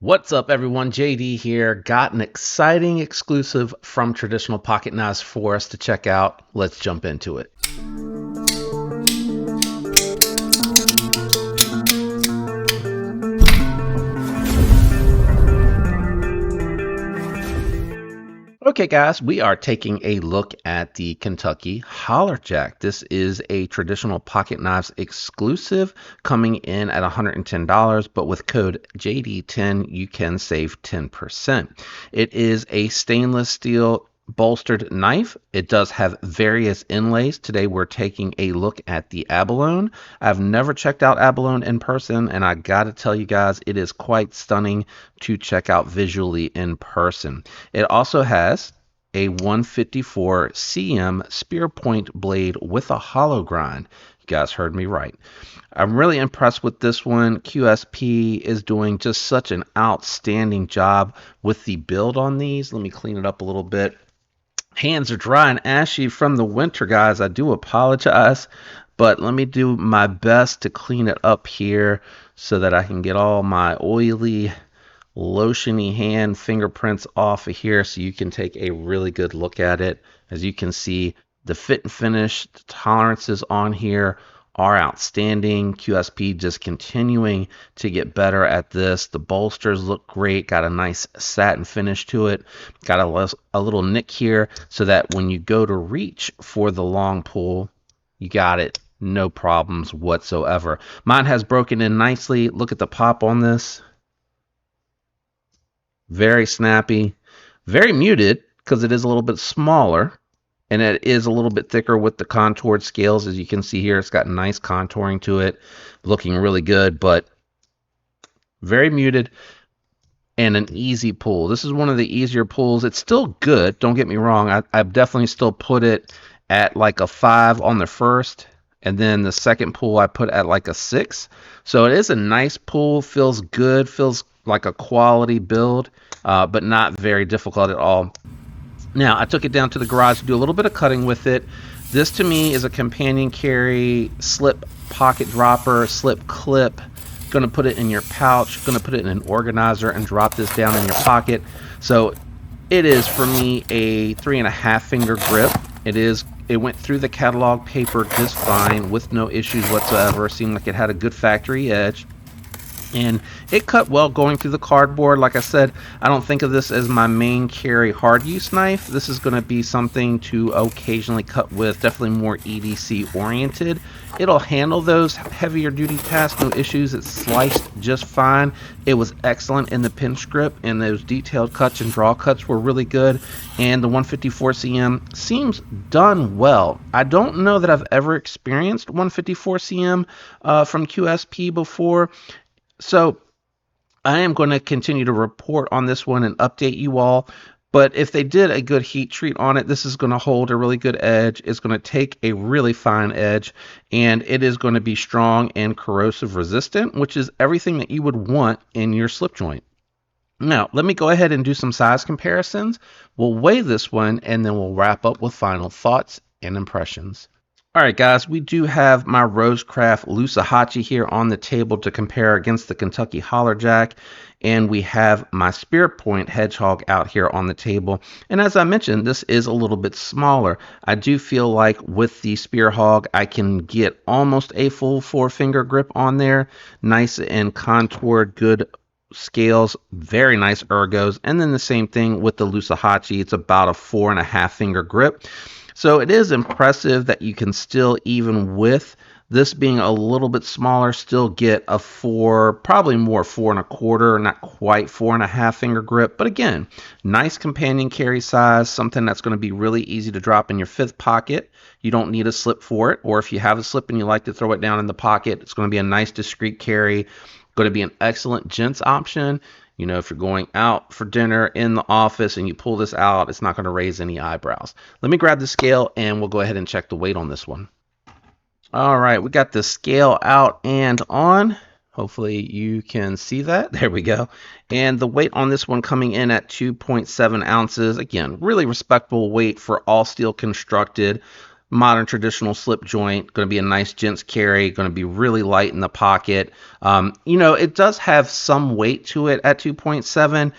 What's up, everyone? JD here. Got an exciting exclusive from Traditional Pocket Knives for us to check out. Let's jump into it. Okay, guys, we are taking a look at the Kentucky Holler Jack. This is a Traditional Pocket Knives exclusive coming in at $110, but with code JD10, you can save 10%. It is a stainless steel bolstered knife. It does have various inlays. Today we're taking a look at the abalone. I've never checked out abalone in person, and I gotta tell you guys, it is quite stunning to check out visually in person. It also has a 154 cm spear point blade with a hollow grind. You guys heard me right. I'm really impressed with this one. QSP is doing just such an outstanding job with the build on these. Let me clean it up a little bit. Hands are dry and ashy from the winter, guys. I do apologize, but let me do my best to clean it up here so that I can get all my oily, lotiony hand fingerprints off of here so you can take a really good look at it. As you can see, the fit and finish, the tolerances on here are outstanding. QSP just continuing to get better at this. The bolsters look great, got a nice satin finish to it, got a little nick here so that when you go to reach for the long pull, you got it, no problems whatsoever. Mine has broken in nicely. Look at the pop on this. Very snappy, very muted because it is a little bit smaller. And it is a little bit thicker with the contoured scales. As you can see here, it's got nice contouring to it, looking really good, but very muted and an easy pull. This is one of the easier pulls. It's still good, don't get me wrong. I've definitely still put it at like a 5 on the first, and then the second pull I put at like a 6. So it is a nice pull, feels good, feels like a quality build, but not very difficult at all. Now, I took it down to the garage to do a little bit of cutting with it. This to me is a companion carry, slip pocket dropper, slip clip. Going to put it in your pouch, going to put it in an organizer and drop this down in your pocket. So it is, for me, a 3.5 finger grip. It went through the catalog paper just fine with no issues whatsoever. Seemed like it had a good factory edge. And it cut well going through the cardboard. Like I said, I don't think of this as my main carry hard use knife. This is going to be something to occasionally cut with, definitely more EDC oriented. It'll handle those heavier duty tasks, no issues. It's sliced just fine. It was excellent in the pinch grip, and those detailed cuts and draw cuts were really good. And the 154 cm seems done well. I don't know that I've ever experienced 154 cm from QSP before. So I am going to continue to report on this one and update you all. But if they did a good heat treat on it, this is going to hold a really good edge. It's going to take a really fine edge, and it is going to be strong and corrosive resistant, which is everything that you would want in your slip joint. Now, let me go ahead and do some size comparisons. We'll weigh this one, and then we'll wrap up with final thoughts and impressions. All right, guys, we do have my Rosecraft Lusahachi here on the table to compare against the Kentucky Holler Jack, and we have my Spear Point Hedgehog out here on the table. And as I mentioned, this is a little bit smaller. I do feel like with the Spear Hog, I can get almost a full 4-finger grip on there. Nice and contoured, good scales, very nice ergos. And then the same thing with the Lusahachi. It's about a 4.5 finger grip. So it is impressive that you can still, even with this being a little bit smaller, still get a 4, probably more 4.25, not quite 4.5 finger grip. But again, nice companion carry size, something that's going to be really easy to drop in your 5th pocket. You don't need a slip for it, or if you have a slip and you like to throw it down in the pocket, it's going to be a nice discreet carry. Going to be an excellent gents option. You know, if you're going out for dinner in the office and you pull this out, it's not going to raise any eyebrows. Let me grab the scale and we'll go ahead and check the weight on this one. All right, we got the scale out and on. Hopefully you can see that. There we go. And the weight on this one coming in at 2.7 ounces. Again, really respectable weight for all steel constructed. modern traditional slip joint, going to be a nice gents carry, going to be really light in the pocket. It does have some weight to it at 2.7,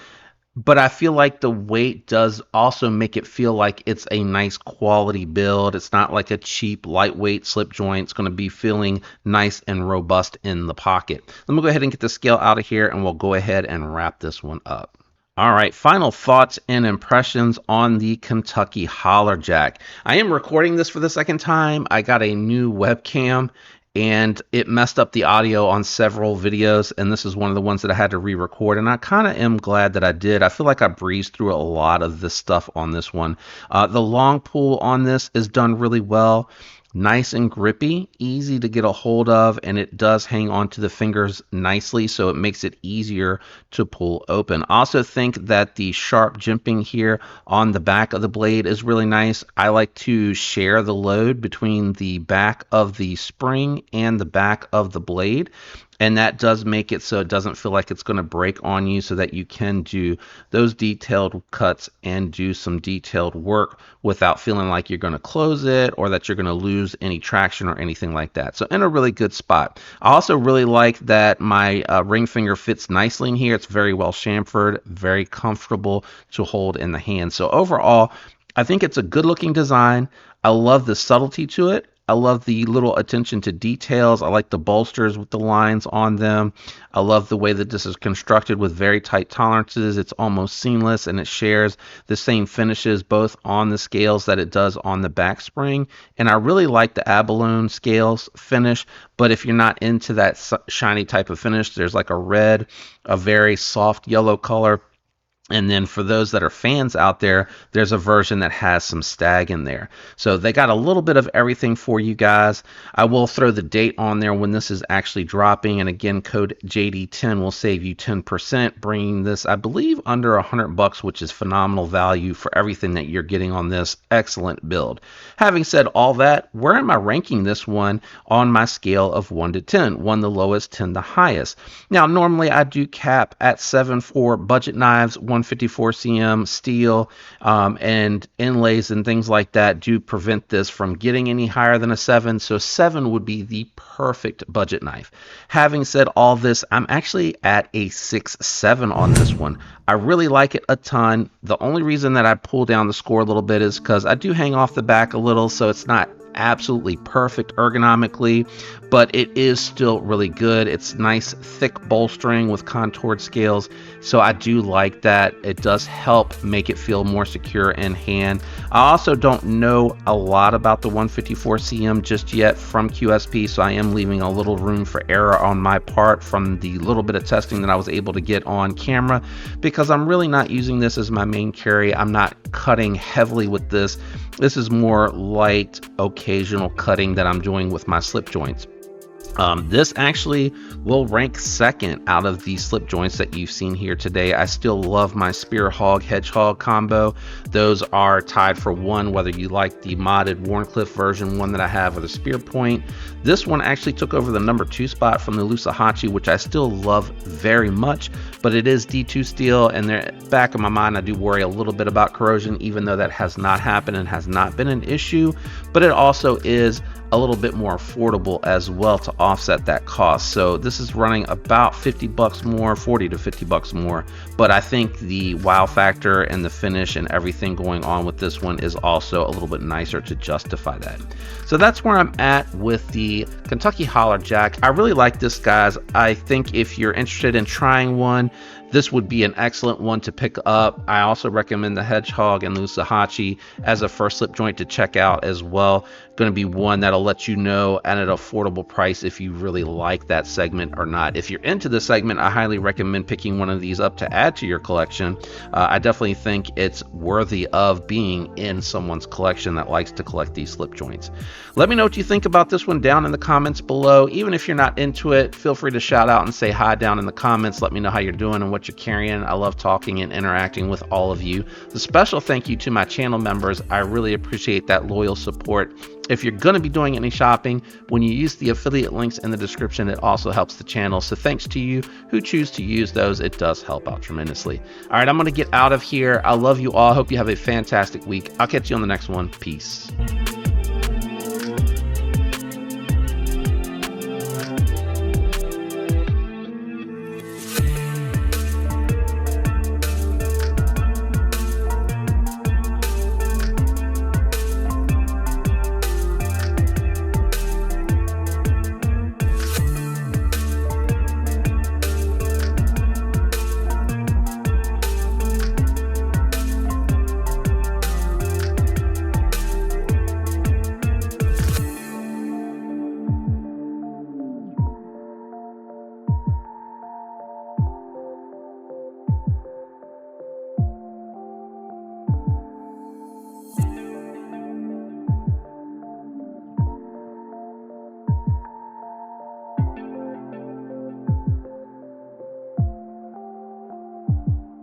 but I feel like the weight does also make it feel like it's a nice quality build. It's not like a cheap, lightweight slip joint. It's going to be feeling nice and robust in the pocket. Let me go ahead and get the scale out of here, and we'll go ahead and wrap this one up. All right, final thoughts and impressions on the Kentucky Holler Jack. I am recording this for the second time. I got a new webcam and it messed up the audio on several videos, and this is one of the ones that I had to re-record, and I kind of am glad that I did. I feel like I breezed through a lot of this stuff on this one. The long pull on this is done really well. Nice and grippy, easy to get a hold of, and it does hang onto the fingers nicely, so it makes it easier to pull open. I also think that the sharp jimping here on the back of the blade is really nice. I like to share the load between the back of the spring and the back of the blade, and that does make it so it doesn't feel like it's going to break on you, so that you can do those detailed cuts and do some detailed work without feeling like you're going to close it or that you're going to lose any traction or anything like that. So in a really good spot. I also really like that my ring finger fits nicely in here. It's very well chamfered, very comfortable to hold in the hand. So overall, I think it's a good looking design. I love the subtlety to it. I love the little attention to details. I like the bolsters with the lines on them. I love the way that this is constructed with very tight tolerances. It's almost seamless, and it shares the same finishes both on the scales that it does on the back spring. And I really like the abalone scales finish, but if you're not into that shiny type of finish, there's like a red, a very soft yellow color. And then for those that are fans out there, there's a version that has some stag in there. So they got a little bit of everything for you guys. I will throw the date on there when this is actually dropping. And again, code JD10 will save you 10%, bringing this, I believe, under $100, which is phenomenal value for everything that you're getting on this excellent build. Having said all that, where am I ranking this one on my scale of 1 to 10? 1 the lowest, 10 the highest. Now, normally I do cap at 7 for budget knives, 154 cm steel, and inlays and things like that do prevent this from getting any higher than a 7. So 7 would be the perfect budget knife. Having said all this, I'm actually at a 6.7 on this one. I really like it a ton. The only reason that I pull down the score a little bit is because I do hang off the back a little, so it's not absolutely perfect ergonomically, but it is still really good. It's nice thick bolstering with contoured scales, so I do like that. It does help make it feel more secure in hand. I also don't know a lot about the 154 cm just yet from QSP, so I am leaving a little room for error on my part from the little bit of testing that I was able to get on camera, because I'm really not using this as my main carry. I'm not cutting heavily with this. This is more light, occasional cutting that I'm doing with my slip joints. This actually will rank second out of the slip joints that you've seen here today. I still love my Spear Hog Hedgehog combo. Those are tied for 1, whether you like the modded Warncliffe version one that I have or the Spear Point. This one actually took over the number 2 spot from the Lusahachi, which I still love very much, but it is D2 steel, and there, back of my mind, I do worry a little bit about corrosion, even though that has not happened and has not been an issue, but it also is a little bit more affordable as well to offset that cost. So this is running about $50 more, 40 to $50 more, but I think the wow factor and the finish and everything going on with this one is also a little bit nicer to justify that. So that's where I'm at with the Kentucky Holler Jack. I really like this, guys. I think if you're interested in trying one, this would be an excellent one to pick up. I also recommend the Hedgehog and Lusahachi as a first slip joint to check out as well. Going to be one that'll let you know at an affordable price if you really like that segment or not. If you're into the segment, I highly recommend picking one of these up to add to your collection. I definitely think it's worthy of being in someone's collection that likes to collect these slip joints. Let me know what you think about this one down in the comments below. Even if you're not into it, feel free to shout out and say hi down in the comments. Let me know how you're doing and what you're carrying. I love talking and interacting with all of you. A special thank you to my channel members. I really appreciate that loyal support. If you're going to be doing any shopping, when you use the affiliate links in the description, it also helps the channel. So thanks to you who choose to use those. It does help out tremendously. All right, I'm going to get out of here. I love you all. Hope you have a fantastic week. I'll catch you on the next one. Peace.